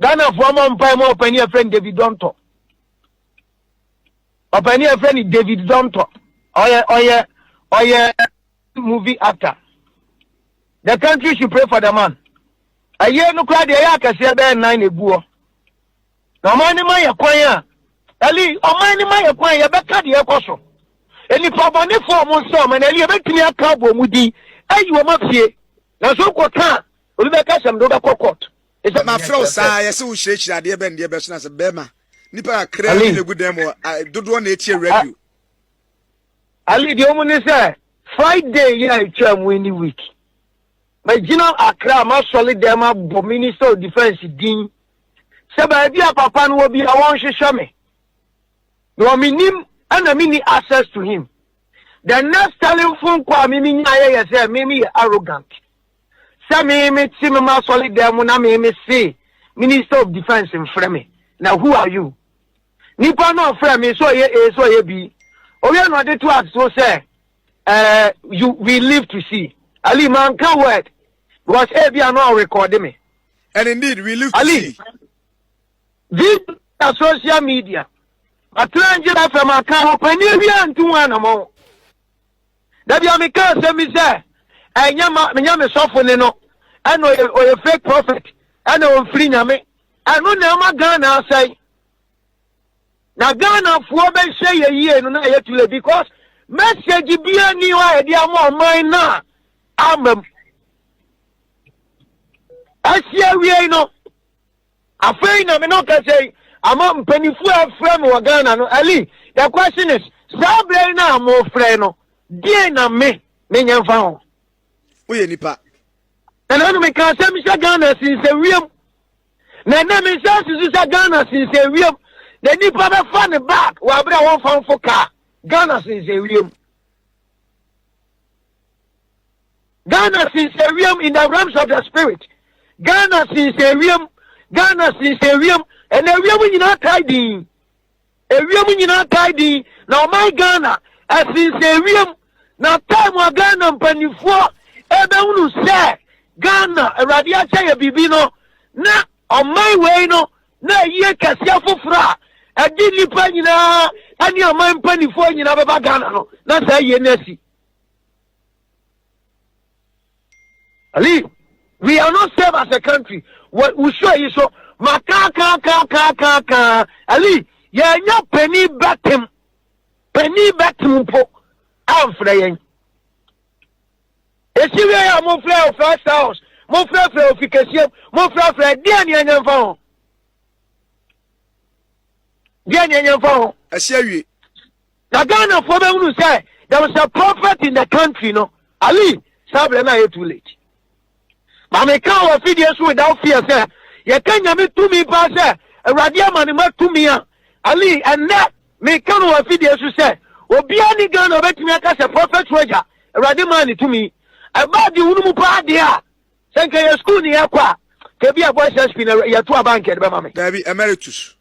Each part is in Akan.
Ghana former umpire more open your friend David Dontor. Open your friend David Dontor. Or your movie actor. The country should pray for the man. A year no cry the Yaka say bear 9 a buo. No money my acquire. Ali, or money my acquire back at the apostle. Any problem for Monsom and Elia back to me a cowboy moody. You are not here. Now so quota. We back us some dog court. It's my friend, I so shake that dear Ben, dear Besson as a bema. Nipper crazy a good demo. I don't want it here review. Ali, the woman say Friday, yeah, term winning week. My general Accra, my solid demo, Minister of Defense, Dean. Sabadia Papa will be a one shame. No minim and a mini access to him. The next telephone call me, I say, maybe arrogant. Some me cinema solid demo, me say, Minister of Defense in Frame. Now, who are you? Nipa no Frame, so ye be. Oh, we are not the two acts, so say, we live to see. Ali man can word. Was Abia no recording me. And indeed, we live to see. This social media. A transgender from a car open and to one more. That you make us me say, and Yama softening no. I know a fake prophet. I know free Yame. I know Nama Ghana say. Now Ghana for me say a year no yet because message be a new idea more mine now. I see we know. I find I'm not say I'm on penny friend or Ghana no Ali. The question is, Sabre na more friend no. Dear na me found. We nipa. And I don't can say Mr. Ghana since a real. Na me say Ghana since a real. The nipa be fan back. Wa bra one found for car. Ghana since a real. Ghana since a real in the realms of the spirit. Ghana since a realm. Ghana since a realm. And a realm in our tiding. A realm in our tiding. Now my Ghana as since a realm. Now time wa Ghana penny for. Ebe unu say Ghana a radia say a bibino. Na on my way no. Na ye kasia fufra. A dili penny na. Any a man penny for you na baba Ghana no. Na say ye nesi. Ali. We are not safe as a country. What we show you so maka Ali, yeah, no penny back him po. I'm flying. If you are more flare of first house, more flare for efficacy, more flare, dear young phone. Dear young phone. I see you. The Ghana for them who say there was a prophet in the country, no. Ali, Sabre na too late. But I can't videos without fear, sir. You can't me to me, sir. A radia man to me, Ali, and that me can't videos to say, or be any gun of it me as a prophet Roja, a radia man to me. About the Umu Padia. Thank you, school near Qua. Can be a voice has been a tour bank at Bama. There be emeritus.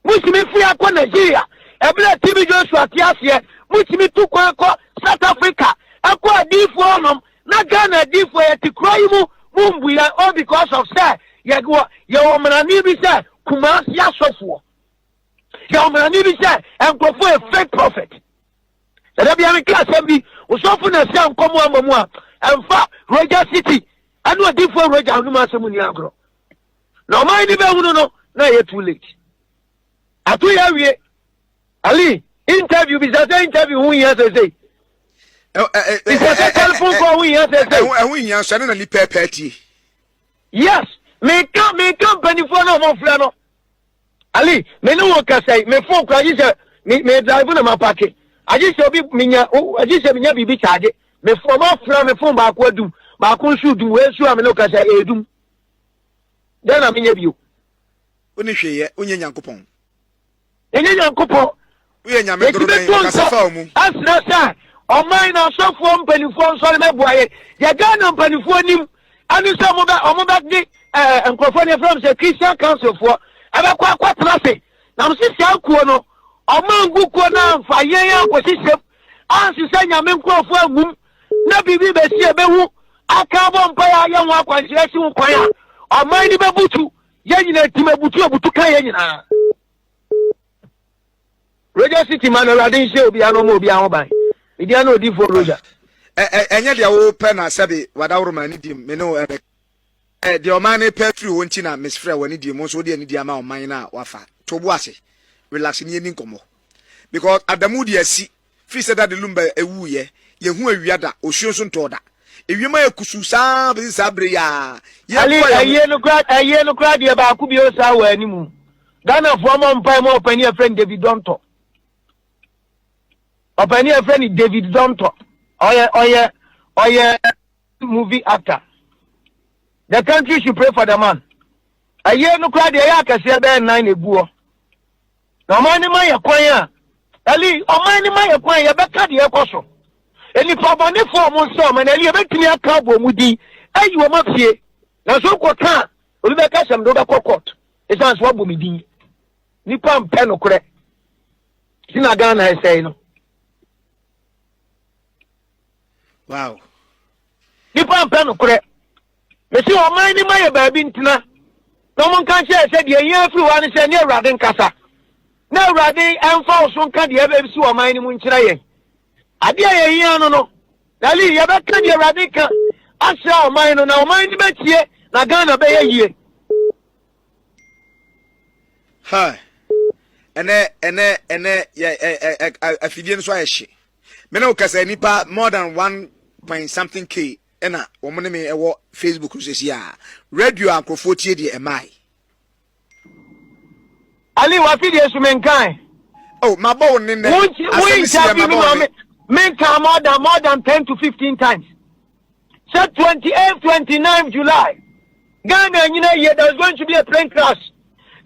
Which me free up on Nigeria. A black TV Joshua Tiasia, which me took South Africa. I quite deep for them. Na Ghana di for ya tikroyimu mumbu ya all because of say ya womanani bi say Kumasi asofo ya womanani bi say enkofo a fake prophet da bia me class bi osofo na say ankomo amamu a emfa Roja City anu di for Roja anu masemu ni agro na man ni be hunu no na ye too late atu ya wie Ali interview bi say interview hu ya say it's a telephone call we have yes, me company for no more flano. Ali, me no work say me phone call you say me drive na my packet. I just be minya I just say minya bibi charge. Me phone off from me phone back do. Ba kun should do we so am no ka say edum. Then am minya bio. Oni hweye onye nyankopon. Enye nyankopon. We nyame dro den ka safa mu. Asna say o mine na so for mpanifo so le boaye ya Ghana mpanifo nim ani so mo ba di enkrofo ne from say Christian Council for abekwa kwatrase na msisi akuo no o mangu ko na mfa yen akosisem ansi se nyame nkrofo agum na bibi be si ebehu akabo mpa ya ye ho akwanhyira si ho kwan a Omane bebutu ye nyina time butu kan ye nyina Roja City man already show obi ano mo obi an ban idi ano odi for Roja enye dia wo pe na sabe wadawro mani di me no de Omane petri wonti na Miss Frey woni di mo so de ani di ama Omane na wafa to bo ase relax ni eni nkomo because adamu di asi fi said that the lumba ewu ye hu awiada osuo so ntoda ewiema ekusu saa bi sabre ya aye no crowd ye ba ku bi o sa wa animu Ghana for mo mpai mo opani a friend David Dontor opani a friend David Dontor oye movie actor. The country should pray for the man. Aye no crowd ye akase be 9 ebuo na Omane ma ye kwan a Ali Omane ma ye kwan ye be ka de ekoso eni pabone for mo so man ali e betimi aka bo mudi ayi wo mafie na so ko ka obi be ka sam do be court e sans wo bo midi ni pam pe no kore sina Ghana e sei no wow ni pam pe no kore me si Omane ma ye ba bi ntina no mon kan se de yen afri wa ni se ne Awurade nkasa na Awurade enfa so nka de e be si Omane mu nkira yen ade aye yin no dali ya be ka de Awurade ka asa Omane no na Omane be tie na Ghana be yie ha ene ya afidie no so ayehye me na ukasa nipa more than 1 point something k ena womne me ewo Facebook so ya radio akrofo tie de emai ali wa fidie so menkan oh mabo nne men come more than 10 to 15 times. So 28, 29 July, Ghana, year there's going to be a plane crash.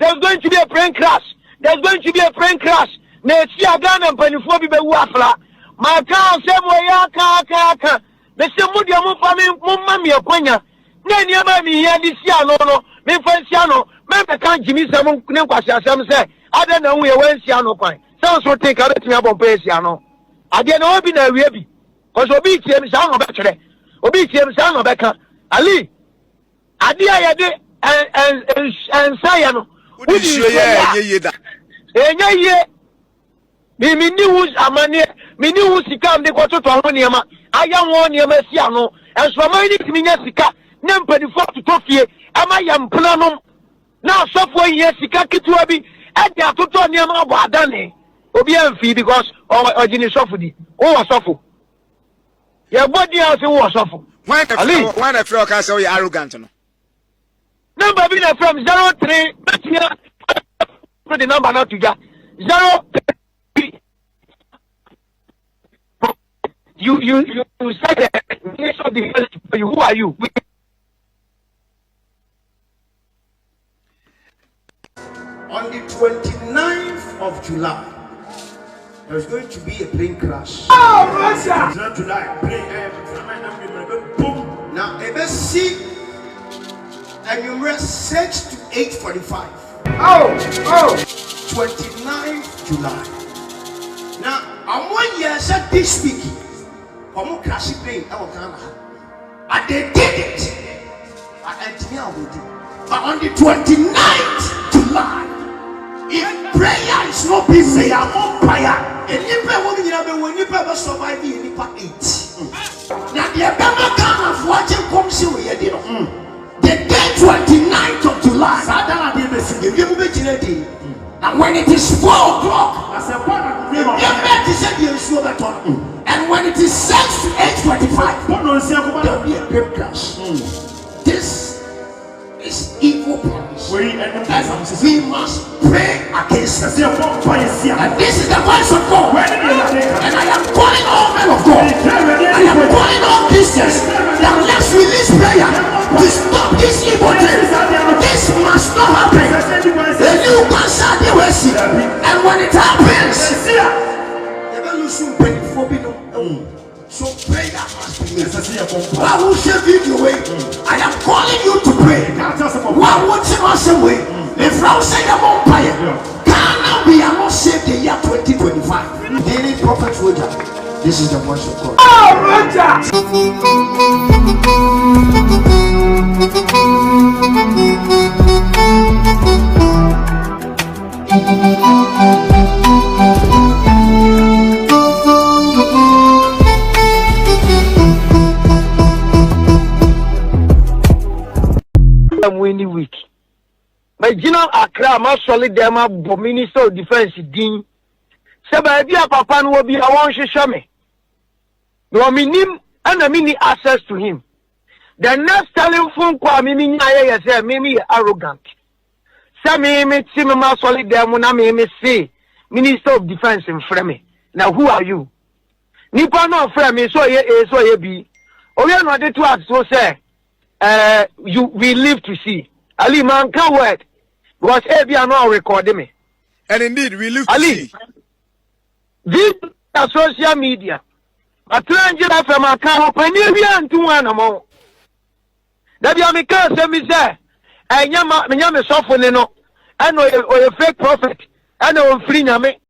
There's going to be a plane crash. There's going to be a plane crash. Next year, Ghana, Penifo be wafla. My car, same way, aka. The same would you move for me, Mummy, a ponya. Then you may be here this year, no, me Franciano, member can't Jimmy Samon, Quasha, say, I don't know where Siano point. Sounds so take out me about Pesiano. I didn't know be na webi. Cause obi tie me sa no bekere. Obi tie me sa no beka. Ali. Ade ayade en saya no. Udi ye da. Enye ye. Mi ni wus amane, mi ni wus sika mde ko toto ho niema. Aya ho niema sia no. Enso man ni timi nya sika. Ne mpadifo toto fie. Ama ya mpna no. Na asofo ye sika kitwa bi. Ade atoto niema abo adane. Obi amfi because ojini sofudi o wa sofo your body house o wa sofo when I feel can say you arrogant no number be from 03 put the number not to ja 03 you said who are you on the 29th of July there's going to be a plane crash. Oh, Roja! It's not July. Boom. Now, see, and you rest 6 to 8:45. Oh! 29th July. Now, I'm 1 year said this week. I'm crashing plane. And they did it. But on the 29th July, if prayer is not being made, I'm on fire. And if I want to when you ever survive in Nipa 8. Now the Abama kind of watching comes here. The day 29th of July. And when it is 4 o'clock, and when it is 6 to 8:45, there will be a great crash. This is evil promise. We must pray against it. And this is the voice of God. And I am calling all men of God. I am calling all Christians that let's release prayer to stop this evil thing. This must not happen. The new concert they will see. And when it happens, so prayer must be made. Why would you give you away? I am calling you to pray. Why would you not say away? If I say I'm on fire, can we are not saved the year 2025? Daily prophet Roja. This is the voice of God. Oh, Roja! them any week. My general Accra, my solid them up, Minister of Defense, Dean. Sababy, Papa, will be a one show me. No, minim, and a mini access to him. The next telephone call me, I say, maybe arrogant. Some me, my solid them when I may say, Minister of Defense in Frame. Now, who are you? Nipa no Frame, so ye be. Oh, yeah, no, the two acts so say, we live to see. Ali, man, can't word. Because every now recording me. And indeed, we live to see. This social media. A transgender from a car, Panirian to one among. That you make us, me say, and Yama, softening, and a fake prophet, and a free name.